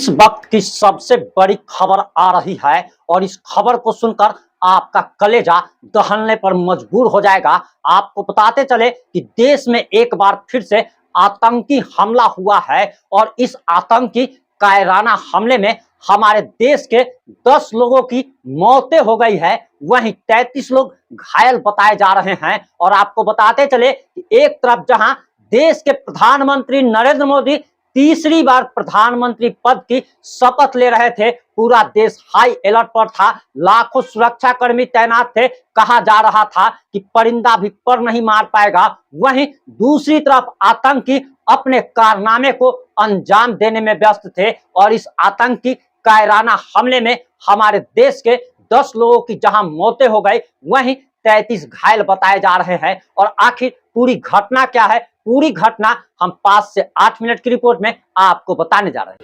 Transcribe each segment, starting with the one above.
इस वक्त की सबसे बड़ी खबर आ रही है और इस खबर को सुनकर आपका कलेजा दहलने पर मजबूर हो जाएगा। आपको बताते चले कि देश में एक बार फिर से आतंकी हमला हुआ है और इस आतंकी कायराना हमले में हमारे देश के 10 लोगों की मौतें हो गई है, वहीं 33 लोग घायल बताए जा रहे हैं। और आपको बताते चले कि एक तरफ जहां देश के प्रधानमंत्री नरेंद्र मोदी तीसरी बार प्रधानमंत्री पद की शपथ ले रहे थे, पूरा देश हाई अलर्ट पर था, लाखों सुरक्षा कर्मी तैनात थे, कहा जा रहा था कि परिंदा भी पर नहीं मार पाएगा। वहीं दूसरी तरफ आतंकी अपने कारनामे को अंजाम देने में व्यस्त थे और इस आतंकी कायराना हमले में हमारे देश के 10 लोगों की जहां मौतें हो गई, वहीं 33 घायल बताए जा रहे हैं। और आखिर पूरी घटना क्या है, पूरी घटना हम 5 से 8 मिनट की रिपोर्ट में आपको बताने जा रहे हैं।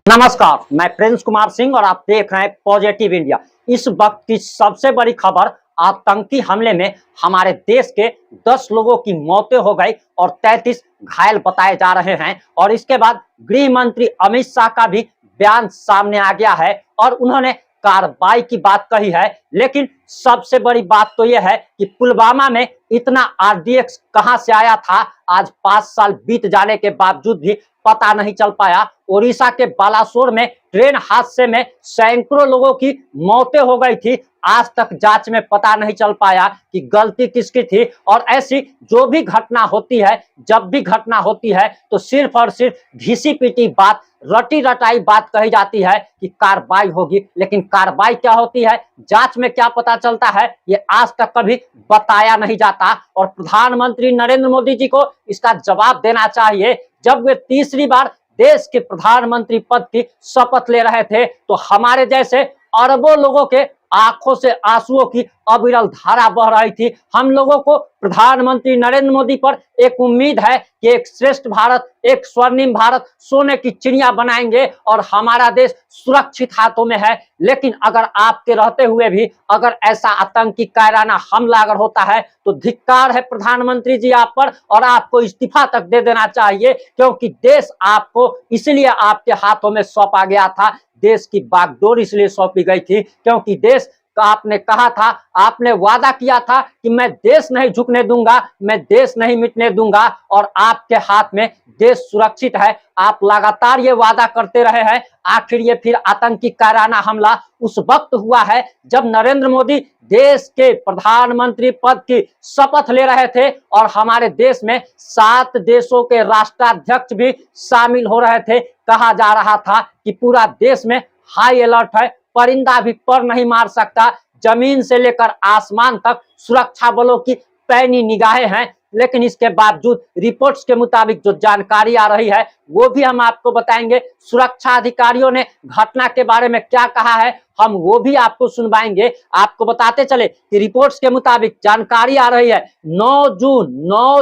नमस्कार, मैं प्रिंस कुमार सिंह और आप देख रहे हैं पॉजिटिव इंडिया। इस वक्त की सबसे बड़ी खबर, आतंकी हमले में हमारे देश के 10 लोगों की मौतें हो गई और 33 घायल बताए जा रहे हैं। और इसके बाद गृह मंत्री अमित शाह का भी बयान सामने आ गया है और उन्होंने कार्रवाई की बात कही है। लेकिन सबसे बड़ी बात तो यह है कि पुलवामा में इतना आरडीएक्स कहां से आया था, आज 5 साल बीत जाने के बावजूद भी पता नहीं चल पाया। ओडिशा के बालासोर में ट्रेन हादसे में सैकड़ों लोगों की मौतें हो गई थी, आज तक जांच में पता नहीं चल पाया कि गलती किसकी थी। और ऐसी जो भी घटना होती है, जब भी घटना होती है, तो सिर्फ और सिर्फ घिसी पीटी बात, रटी रटाई बात कही जाती है कि कार्रवाई होगी, लेकिन कार्रवाई क्या होती है, जांच में क्या पता चलता है, ये आज तक कभी बताया नहीं जाता। और प्रधानमंत्री नरेंद्र मोदी जी को इसका जवाब देना चाहिए। जब वे तीसरी बार देश के प्रधानमंत्री पद की शपथ ले रहे थे, तो हमारे जैसे अरबों लोगों के आंखों से आंसुओं की अविरल धारा बह रही थी। हम लोगों को प्रधानमंत्री नरेंद्र मोदी पर एक उम्मीद है कि एक श्रेष्ठ भारत, एक स्वर्णिम भारत, सोने की चिड़िया बनाएंगे और हमारा देश सुरक्षित हाथों में है। लेकिन अगर आपके रहते हुए भी अगर ऐसा आतंकी कायराना हमला अगर होता है, तो धिक्कार है प्रधानमंत्री जी आप पर, और आपको इस्तीफा तक दे देना चाहिए, क्योंकि देश आपको इसलिए आपके हाथों में सौंपा गया था। देश की बागडोर इसलिए सौंपी गई थी क्योंकि देश का आपने कहा था, आपने वादा किया था कि मैं देश नहीं झुकने दूंगा, मैं देश नहीं मिटने दूंगा, और आपके हाथ में देश सुरक्षित है। आप लगातार ये वादा करते रहे हैं। आखिर ये फिर आतंकी कायराना हमला उस वक्त हुआ है जब नरेंद्र मोदी देश के प्रधानमंत्री पद की शपथ ले रहे थे और हमारे देश में 7 देशों के राष्ट्राध्यक्ष भी शामिल हो रहे थे। कहा जा रहा था कि पूरा देश में हाई अलर्ट है, परिंदा भी पर नहीं मार सकता, जमीन से लेकर आसमान तक सुरक्षा बलों की पैनी निगाहें हैं। लेकिन इसके बावजूद रिपोर्ट्स के मुताबिक जो जानकारी आ रही है, वो भी हम आपको बताएंगे। सुरक्षा अधिकारियों ने घटना के बारे में क्या कहा है, हम वो भी आपको सुनवाएंगे। आपको बताते चले कि रिपोर्ट्स के मुताबिक जानकारी आ रही है 9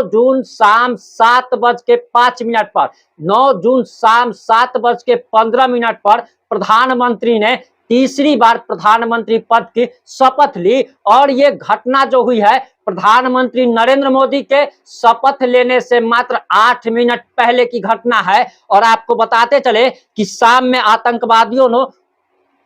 जून शाम 7:05 पर 9 जून शाम 7:15 पर प्रधानमंत्री ने तीसरी बार प्रधानमंत्री पद की शपथ ली। और ये घटना जो हुई है, प्रधानमंत्री नरेंद्र मोदी के शपथ लेने से मात्र 8 मिनट पहले की घटना है। और आपको बताते चले कि शाम में आतंकवादियों ने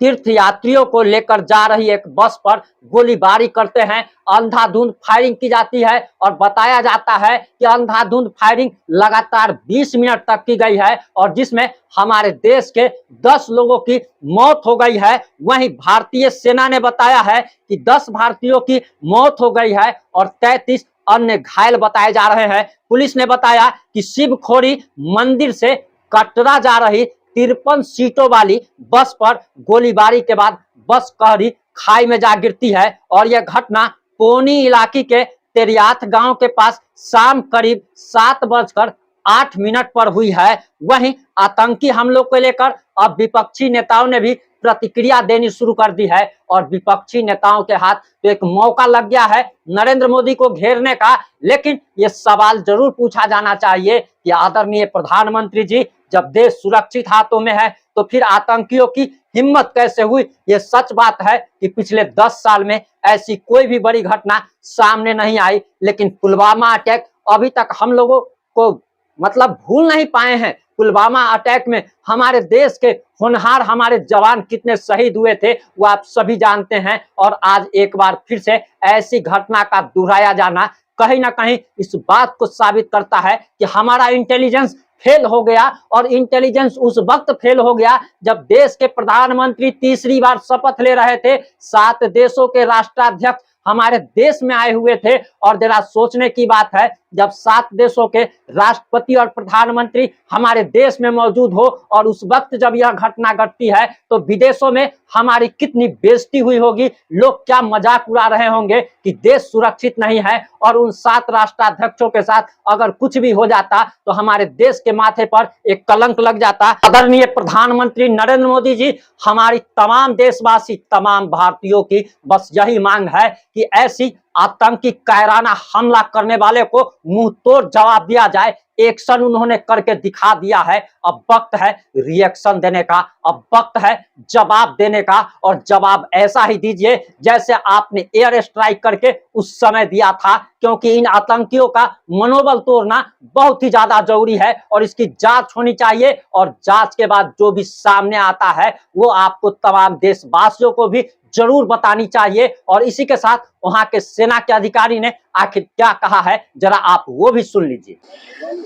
तीर्थयात्रियों को लेकर जा रही एक बस पर गोलीबारी करते हैं, अंधाधुंध फायरिंग की जाती है। और बताया जाता है कि अंधाधुंध फायरिंग लगातार 20 मिनट तक की गई है और जिसमें हमारे देश के 10 लोगों की मौत हो गई है। वहीं भारतीय सेना ने बताया है कि 10 भारतीयों की मौत हो गई है और 33 अन्य घायल बताए जा रहे हैं। पुलिस ने बताया कि शिवखोरी मंदिर से कटरा जा रही 53 सीटों वाली बस पर गोलीबारी के बाद बस कहरी खाई में जा गिरती है। और यह घटना पोनी इलाके के तेरियाथ गांव के पास शाम करीब 7:08 पर हुई है। वहीं आतंकी हमलों को लेकर अब विपक्षी नेताओं ने भी प्रतिक्रिया देनी शुरू कर दी है और विपक्षी नेताओं के हाथ तो एक मौका लग गया है नरेंद्र मोदी को घेरने का। लेकिन ये सवाल जरूर पूछा जाना चाहिए कि आदरणीय प्रधानमंत्री जी, जब देश सुरक्षित हाथों में है तो फिर आतंकियों की हिम्मत कैसे हुई। ये सच बात है कि पिछले 10 साल में ऐसी कोई भी बड़ी घटना सामने नहीं आई, लेकिन पुलवामा अटैक अभी तक हम लोगों को मतलब भूल नहीं पाए हैं। पुलवामा अटैक में हमारे देश के होनहार हमारे जवान कितने शहीद हुए थे वो आप सभी जानते हैं। और आज एक बार फिर से ऐसी घटना का दोहराया जाना कहीं ना कहीं इस बात को साबित करता है कि हमारा इंटेलिजेंस फेल हो गया। और इंटेलिजेंस उस वक्त फेल हो गया जब देश के प्रधानमंत्री तीसरी बार शपथ ले रहे थे। 7 देशों के राष्ट्राध्यक्ष हमारे देश में आए हुए थे। और जरा सोचने की बात है, जब 7 देशों के राष्ट्रपति और प्रधानमंत्री हमारे देश में मौजूद हो और उस वक्त जब यह घटना घटती है तो विदेशों में हमारी कितनी बेइज्जती हुई होगी। लोग क्या मजाक उड़ा रहे होंगे कि देश सुरक्षित नहीं है। और उन 7 राष्ट्राध्यक्षों के साथ अगर कुछ भी हो जाता तो हमारे देश के माथे पर एक कलंक लग जाता। आदरणीय प्रधानमंत्री नरेंद्र मोदी जी, हमारी तमाम देशवासी तमाम भारतीयों की बस यही मांग है कि ऐसी आतंकी कायराना हमला करने वाले को मुंह तोड़ जवाब दिया जाए। एक्शन उन्होंने करके दिखा दिया है, अब वक्त है रिएक्शन देने का, अब वक्त है जवाब देने का। और जवाब ऐसा ही दीजिए जैसे आपने एयर स्ट्राइक करके उस समय दिया था, क्योंकि इन आतंकियों का मनोबल तोड़ना बहुत ही ज्यादा जरूरी है और इसकी जांच होनी चाहिए। और जांच के बाद जो भी सामने आता है वो आपको तमाम देशवासियों को भी जरूर बतानी चाहिए। और इसी के साथ वहां के सेना के अधिकारी ने आखिर क्या कहा है जरा आप वो भी सुन लीजिए।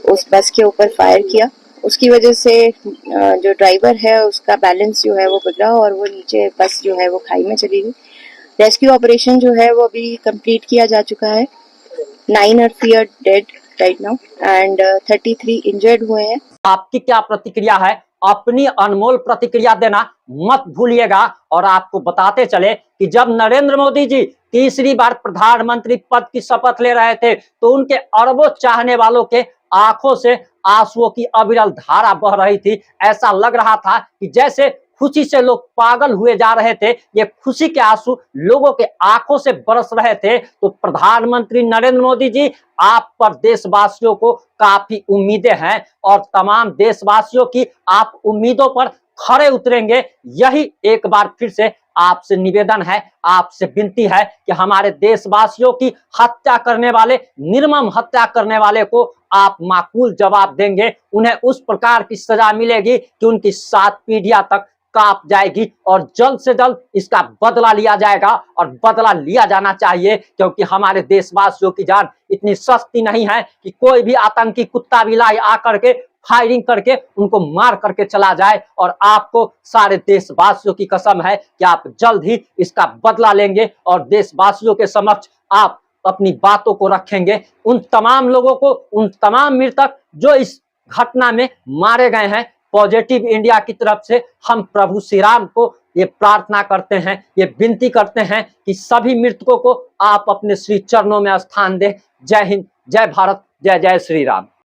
उस बस के ऊपर फायर किया, उसकी वजह से जो ड्राइवर है उसका बैलेंस जो है वो बिगड़ा और वो नीचे बस जो है वो खाई में चली गई। रेस्क्यू ऑपरेशन जो है वो अभी कंप्लीट किया जा चुका है। 9 are feared dead right now and 33 injured हुए हैं। आपकी क्या प्रतिक्रिया है? अपनी अनमोल प्रतिक्रिया देना मत भूलिएगा। और आपको बताते चले कि जब नरेंद्र मोदी जी तीसरी बार प्रधानमंत्री पद की शपथ ले रहे थे तो उनके अरबों चाहने वालों के आंखों से आंसुओं की अविरल धारा बह रही थी। ऐसा लग रहा था कि जैसे खुशी से लोग पागल हुए जा रहे थे। ये खुशी के आंसू लोगों के आंखों से बरस रहे थे। तो प्रधानमंत्री नरेंद्र मोदी जी, आप पर देशवासियों को काफी उम्मीदें हैं और तमाम देशवासियों की आप उम्मीदों पर खरे उतरेंगे। यही एक बार फिर से आपसे निवेदन है, आपसे विनती है कि हमारे देशवासियों की हत्या करने वाले, निर्मम हत्या करने वाले को आप माकूल जवाब देंगे। उन्हें उस प्रकार की सजा मिलेगी कि उनकी 7 पीढ़ियां तक कांप जाएगी। और जल्द से जल्द इसका बदला लिया जाएगा और बदला लिया जाना चाहिए, क्योंकि हमारे देशवासियों की जान इतनी सस्ती नहीं है कि कोई भी आतंकी कुत्ता बिलाई आकर के फायरिंग करके उनको मार करके चला जाए। और आपको सारे देशवासियों की कसम है कि आप जल्द ही इसका बदला लेंगे और देशवासियों के समक्ष आप अपनी बातों को रखेंगे। उन तमाम लोगों को, उन तमाम मृतक जो इस घटना में मारे गए हैं, पॉजिटिव इंडिया की तरफ से हम प्रभु श्री राम को ये प्रार्थना करते हैं, ये विनती करते हैं कि सभी मृतकों को आप अपने श्री चरणों में स्थान दें। जय हिंद, जय भारत, जय जय श्री राम।